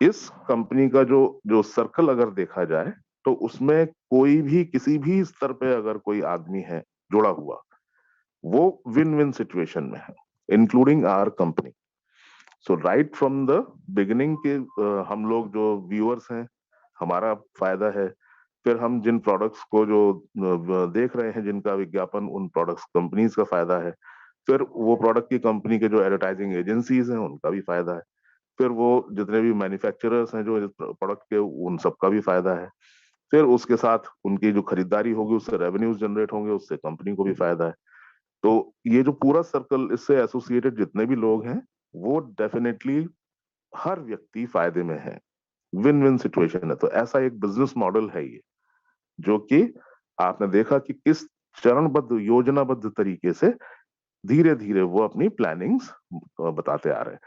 इस कंपनी का जो जो सर्कल अगर देखा जाए तो उसमें कोई भी किसी भी स्तर पे अगर कोई आदमी है जुड़ा हुआ, वो विन विन सिचुएशन में है, including our company. So right from the beginning के हम लोग जो व्यूअर्स हैं, हमारा फायदा है। फिर हम जिन प्रोडक्ट्स को जो देख रहे हैं, जिनका विज्ञापन, उन प्रोडक्ट्स कंपनीज का फायदा है। फिर वो प्रोडक्ट की कंपनी के जो एडवर्टाइजिंग एजेंसीज हैं, उनका भी फायदा है। फिर वो जितने भी मैन्युफैक्चरर्स हैं जो प्रोडक्ट के, उन सबका भी फायदा है। फिर उसके साथ उनकी जो खरीदारी होगी, उससे रेवेन्यूज जनरेट होंगे, उससे कंपनी को भी फायदा है। तो ये जो पूरा सर्कल, इससे एसोसिएटेड जितने भी लोग हैं, वो डेफिनेटली हर व्यक्ति फायदे में है। विन विन सिचुएशन है। तो ऐसा एक बिजनेस मॉडल है ये, जो कि आपने देखा कि किस चरणबद्ध योजनाबद्ध तरीके से धीरे धीरे वो अपनी प्लानिंग्स बताते आ रहे हैं।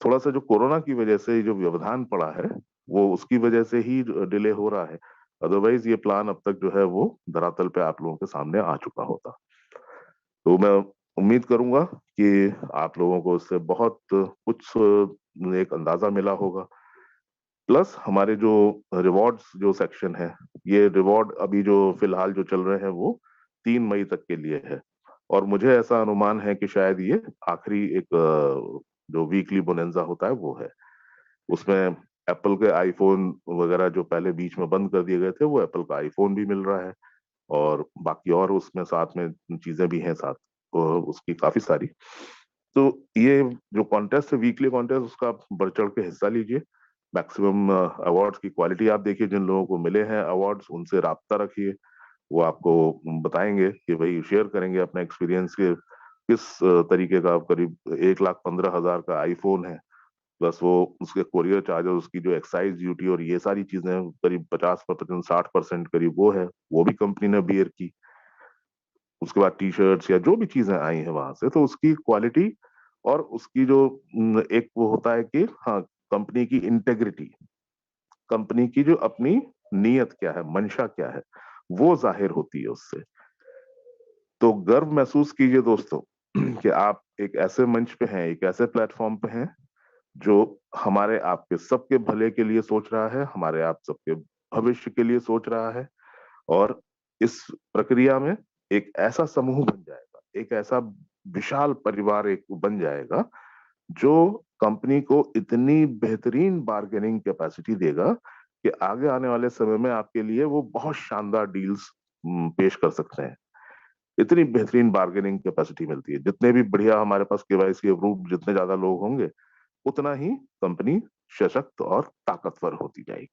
थोड़ा सा जो कोरोना की वजह से जो व्यवधान पड़ा है, वो उसकी वजह से ही डिले हो रहा है। अदरवाइज ये प्लान अब तक जो है वो धरातल पे आप लोगों के सामने आ चुका होता। तो मैं उम्मीद करूंगा कि आप लोगों को इससे बहुत कुछ एक अंदाजा मिला होगा। प्लस हमारे जो रिवॉर्ड्स जो सेक्शन है, ये रिवॉर्ड अभी जो फिलहाल जो चल रहे हैं वो 3 मई तक के लिए है। और मुझे ऐसा अनुमान है कि शायद ये आखिरी एक जो वीकली बोनेंजा होता है वो है। उसमें एप्पल के आईफोन वगैरह जो पहले बीच में बंद कर दिए गए थे, वो एप्पल का आईफोन भी मिल रहा है। और बाकी और उसमें साथ में चीजें भी हैं साथ, तो उसकी काफी सारी। तो ये जो कॉन्टेस्ट है, वीकली कॉन्टेस्ट, उसका आप बढ़ चढ़ के हिस्सा लीजिए। मैक्सिमम अवार्ड्स की क्वालिटी आप देखिए, जिन लोगों को मिले हैं अवार्ड्स, उनसे राब्ता रखिए। वो आपको बताएंगे कि भाई, शेयर करेंगे अपना एक्सपीरियंस के किस तरीके का। करीब 1,15,000 का आईफोन है, प्लस वो उसके कोरियर चार्जेस, उसकी जो एक्साइज ड्यूटी और ये सारी चीजें, करीब 50%, 60% करीब वो है, वो भी कंपनी ने बियर की। उसके बाद टी शर्ट्स या जो भी चीजें आई हैं वहां से, तो उसकी क्वालिटी और उसकी जो एक वो होता है कि हाँ, कंपनी की इंटेग्रिटी, कंपनी की जो अपनी नीयत क्या है, मंशा क्या है, वो जाहिर होती है उससे। तो गर्व महसूस कीजिए दोस्तों कि आप एक ऐसे मंच पे हैं, एक ऐसे प्लेटफॉर्म पे हैं जो हमारे आपके सबके भले के लिए सोच रहा है, हमारे आप सबके भविष्य के लिए सोच रहा है। और इस प्रक्रिया में एक ऐसा समूह बन जाएगा, एक ऐसा विशाल परिवार एक बन जाएगा, जो कंपनी को इतनी बेहतरीन बार्गेनिंग कैपेसिटी देगा कि आगे आने वाले समय में आपके लिए वो बहुत शानदार डील्स पेश कर सकते हैं। इतनी बेहतरीन बार्गेनिंग कैपेसिटी मिलती है। जितने भी बढ़िया हमारे पास केवाईसी अप्रूव्ड जितने ज्यादा लोग होंगे, उतना ही कंपनी सशक्त और ताकतवर होती जाएगी।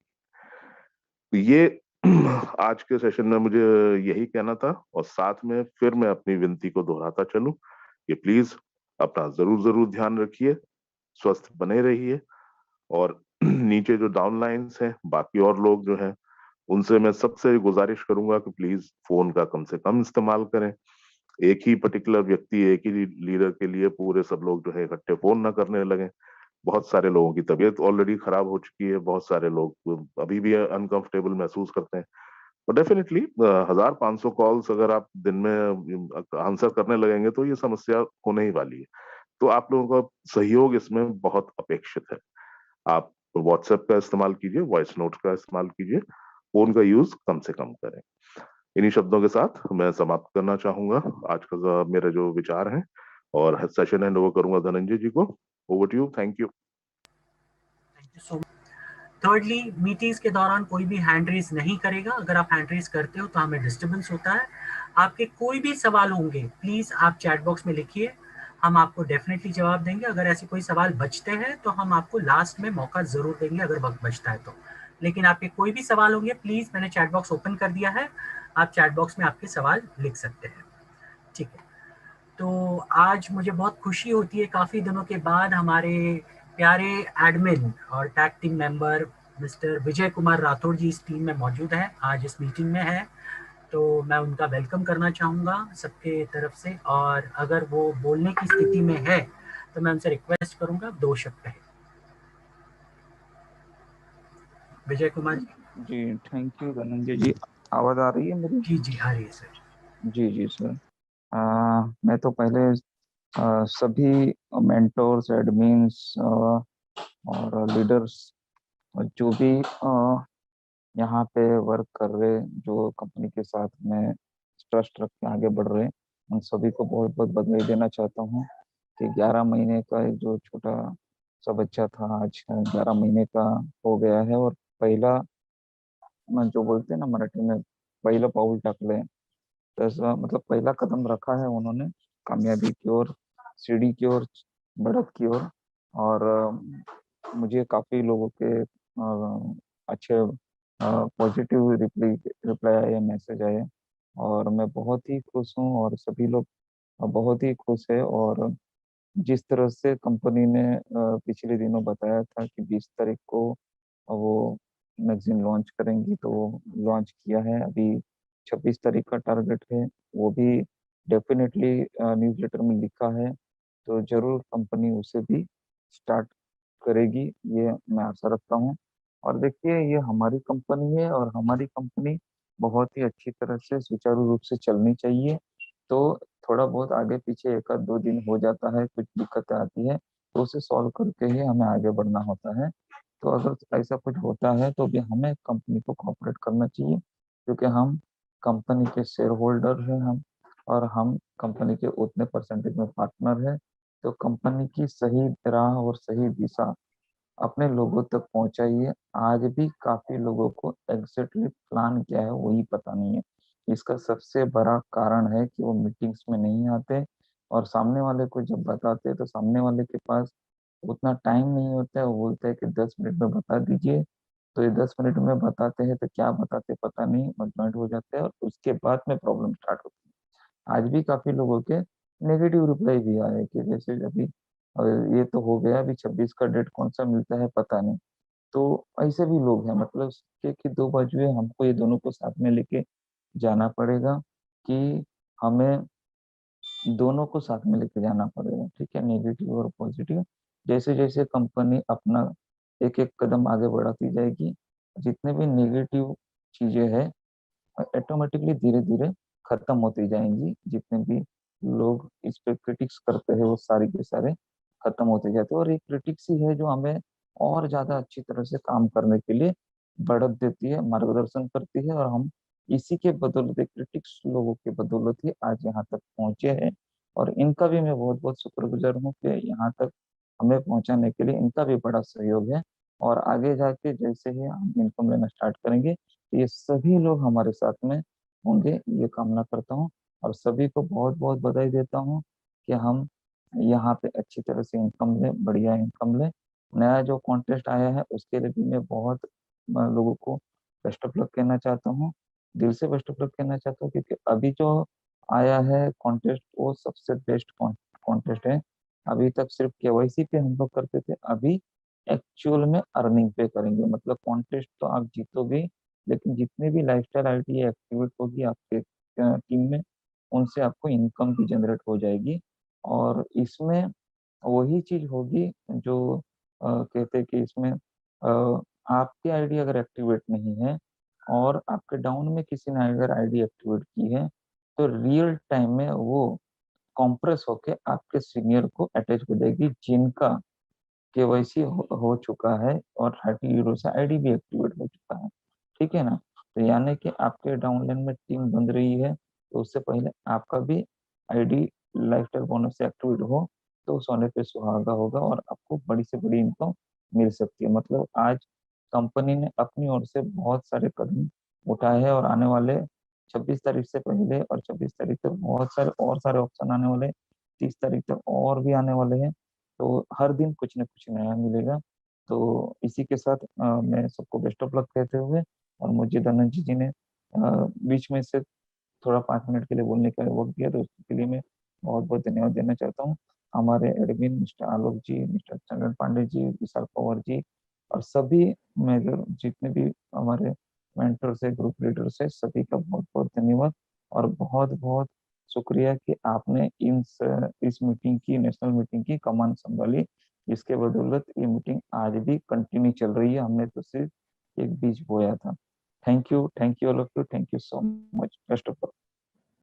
तो ये आज के सेशन में मुझे यही कहना था। और साथ में फिर मैं अपनी विनती को दोहराता चलूं कि प्लीज अपना जरूर जरूर ध्यान रखिए, स्वस्थ बने रहिए। और नीचे जो डाउनलाइंस हैं, बाकी और लोग जो हैं, उनसे मैं सबसे गुजारिश करूंगा कि प्लीज फोन का कम से कम इस्तेमाल करें। एक ही पर्टिकुलर व्यक्ति, एक ही लीडर के लिए पूरे सब लोग जो है इकट्ठे फोन ना करने लगे। बहुत सारे लोगों की तबीयत ऑलरेडी खराब हो चुकी है, बहुत सारे लोग अभी भी अनकंफर्टेबल महसूस करते हैं। तो डेफिनेटली 1,500 कॉल्स अगर आप दिन में आंसर करने लगेंगे तो ये समस्या होने ही वाली है। तो आप लोगों का सहयोग इसमें बहुत अपेक्षित है। आप व्हाट्सएप का इस्तेमाल कीजिए, वॉइस नोट का इस्तेमाल कीजिए, फोन का यूज कम से कम करें। इन्हीं शब्दों के साथ मैं समाप्त करना चाहूंगा आज का मेरा जो विचार है, और सेशन हैंड ओवर करूंगा धनंजय जी को। Over to you. Thank you. Thank you so much. Thirdly, meetings के दौरान कोई भी हैंड रेज नहीं करेगा। अगर आप हैंड रेज करते हो तो हमें डिस्टर्बेंस होता है। आपके कोई भी सवाल होंगे, प्लीज आप चैट बॉक्स में लिखिए, हम आपको डेफिनेटली जवाब देंगे। अगर ऐसे कोई सवाल बचते हैं तो हम आपको लास्ट में मौका जरूर देंगे, अगर वक्त बचता है तो। लेकिन आपके कोई भी सवाल होंगे, प्लीज, मैंने चैट बॉक्स ओपन कर दिया है, आप चैट बॉक्स में आपके सवाल लिख सकते हैं। ठीक है। तो आज मुझे बहुत खुशी होती है, काफ़ी दिनों के बाद हमारे प्यारे एडमिन और tag team member mister Vijay Kumar Rathore जी इस टीम में मौजूद हैं, आज इस मीटिंग में है। तो मैं उनका वेलकम करना चाहूँगा सबके तरफ से, और अगर वो बोलने की स्थिति में है तो मैं उनसे रिक्वेस्ट करूँगा 2 शब्द कहें। विजय कुमार जी। जी, थैंक यू धनंजय जी। आवाज़ आ रही है मेरी? जी जी, आ रही है सर। जी जी सर। मैं तो पहले सभी मेंटोर्स, एडमिन्स और लीडर्स और जो भी यहाँ पे वर्क कर रहे, जो कंपनी के साथ में ट्रस्ट रख के आगे बढ़ रहे, उन सभी को बहुत बहुत बधाई देना चाहता हूँ कि 11 महीने का एक जो छोटा सा बच्चा था आज 11 महीने का हो गया है, और पहला जो बोलते हैं ना मराठी में, पहिलं पाऊल टाकलंय, तसा मतलब पहला कदम रखा है उन्होंने कामयाबी की ओर, सीढ़ी की ओर, बढ़त की ओर। और मुझे काफी लोगों के अच्छे पॉजिटिव रिप्लाई आए, मैसेज आए, और मैं बहुत ही खुश हूँ, और सभी लोग बहुत ही खुश है। और जिस तरह से कंपनी ने पिछले दिनों बताया था कि 20 तारीख को वो मैगजीन लॉन्च करेंगी, तो वो लॉन्च किया है। अभी 26 तारीख का टारगेट है, वो भी डेफिनेटली न्यूज़लेटर में लिखा है, तो जरूर कंपनी उसे भी स्टार्ट करेगी, ये मैं आशा रखता हूँ। और देखिए, ये हमारी कंपनी है, और हमारी कंपनी बहुत ही अच्छी तरह से सुचारू रूप से चलनी चाहिए। तो थोड़ा बहुत आगे पीछे एक आध दो दिन हो जाता है, कुछ दिक्कतें आती है, तो उसे सॉल्व करके ही हमें आगे बढ़ना होता है। तो अगर ऐसा कुछ होता है तो भी हमें कंपनी को कोऑपरेट करना चाहिए, क्योंकि हम कंपनी के शेयर होल्डर हैं हम, और हम कंपनी के उतने परसेंटेज में पार्टनर है। तो कंपनी की सही राह और सही दिशा अपने लोगों तक पहुंचाइए। आज भी काफी लोगों को एग्जैक्टली प्लान क्या है वही पता नहीं है। इसका सबसे बड़ा कारण है कि वो मीटिंग्स में नहीं आते, और सामने वाले को जब बताते हैं तो सामने वाले के पास उतना टाइम नहीं होता है। वो बोलता है कि 10 मिनट में बता दीजिए, तो ये 10 मिनट में बताते हैं तो क्या बताते पता नहीं, जॉइंट हो जाते हैं, और उसके बाद में प्रॉब्लम स्टार्ट होती है। आज भी काफी लोगों के नेगेटिव रिप्लाई भी आए कि जैसे अभी ये तो हो गया, अभी 26 का डेट कौन सा मिलता है पता नहीं। तो ऐसे भी लोग हैं, मतलब उसके कि दो बाजू है, हमको ये दोनों को साथ में लेके जाना पड़ेगा, कि हमें दोनों को साथ में लेके जाना पड़ेगा, ठीक है, नेगेटिव और पॉजिटिव। जैसे जैसे कंपनी अपना एक एक कदम आगे बढ़ाती जाएगी, जितने भी नेगेटिव चीजें हैं ऑटोमेटिकली धीरे धीरे खत्म होती जाएंगी। जितने भी लोग इस पे क्रिटिक्स करते हैं वो सारे के सारे खत्म होते जाते हैं, और ये क्रिटिक्स ही है जो हमें और ज्यादा अच्छी तरह से काम करने के लिए बढ़त देती है, मार्गदर्शन करती है। और हम इसी के बदौलत, क्रिटिक्स लोगों के बदौलत ही आज यहाँ तक पहुंचे हैं। और इनका भी मैं बहुत बहुत शुक्रगुजार हूँ कि यहाँ तक हमें पहुंचाने के लिए इनका भी बड़ा सहयोग है। और आगे जाके जैसे ही हम इनकम लेना स्टार्ट करेंगे, तो ये सभी लोग हमारे साथ में होंगे, ये कामना करता हूँ। और सभी को बहुत बहुत बधाई देता हूँ कि हम यहाँ पे अच्छी तरह से इनकम ले, बढ़िया इनकम ले। नया जो कॉन्टेस्ट आया है उसके लिए भी मैं बहुत लोगों को बेस्ट ऑफ लक कहना चाहता हूँ, दिल से बेस्ट ऑफ लक कहना चाहता हूँ, क्योंकि अभी जो आया है कॉन्टेस्ट वो सबसे बेस्ट कॉन्टेस्ट है। अभी तक सिर्फ केवाईसी पे हम लोग करते थे, अभी एक्चुअल में अर्निंग पे करेंगे। मतलब कॉन्टेस्ट तो आप जीतोगे, लेकिन जितने भी लाइफस्टाइल आईडी एक्टिवेट होगी आपके टीम में, उनसे आपको इनकम भी जनरेट हो जाएगी। और इसमें वही चीज होगी जो कहते हैं कि इसमें आपकी आईडी अगर एक्टिवेट नहीं है, और आपके डाउन में किसी ने अगर आईडी एक्टिवेट की है, तो रियल टाइम में वो कॉम्प्रेस होके आपके सीनियर को अटैच हो जाएगी, जिनका केवाईसी हो चुका है और 30 यूरो से आईडी भी एक्टिवेट हो चुका है, ठीक है ना। तो यानी कि आपके डाउनलाइन में टीम बन रही है, तो उससे पहले आपका भी आईडी लाइफस्टाइल बोनस से एक्टिवेट हो, तो सोने पे सुहागा होगा, और आपको बड़ी से बड़ी इनकम मिल सकती है। मतलब आज कंपनी ने अपनी ओर से बहुत सारे कदम उठाए हैं, और आने वाले 26 तारीख से पहले और 26 तारीख तक बहुत सारे और सारे ऑप्शन आने वाले, 30 तारीख तक और भी आने वाले हैं। तो हर दिन कुछ न कुछ नया मिलेगा। तो इसी के साथ मैं सबको बेस्ट ऑफ लक कहते हुए, और मुझे धनंजय जी ने बीच में से थोड़ा 5 मिनट के लिए बोलने का वक्त दिया, तो उसके लिए मैं बहुत बहुत धन्यवाद देना चाहता हूँ। हमारे एडमिन मिस्टर आलोक जी, मिस्टर चंद्रन पांडे जी, विशाल पवार जी, और सभी मेजर जितने भी हमारे मेंटर्स है, ग्रुप लीडर्स है, सभी का बहुत बहुत धन्यवाद। और बहुत बहुत शुक्रिया कि आपने इस मीटिंग की, नेशनल मीटिंग की कमान संभाली, जिसके बदौलत ये मीटिंग आज भी कंटिन्यू चल रही है। हमने तो सिर्फ एक बीज बोया था। Thank you all of you, thank you so much, best of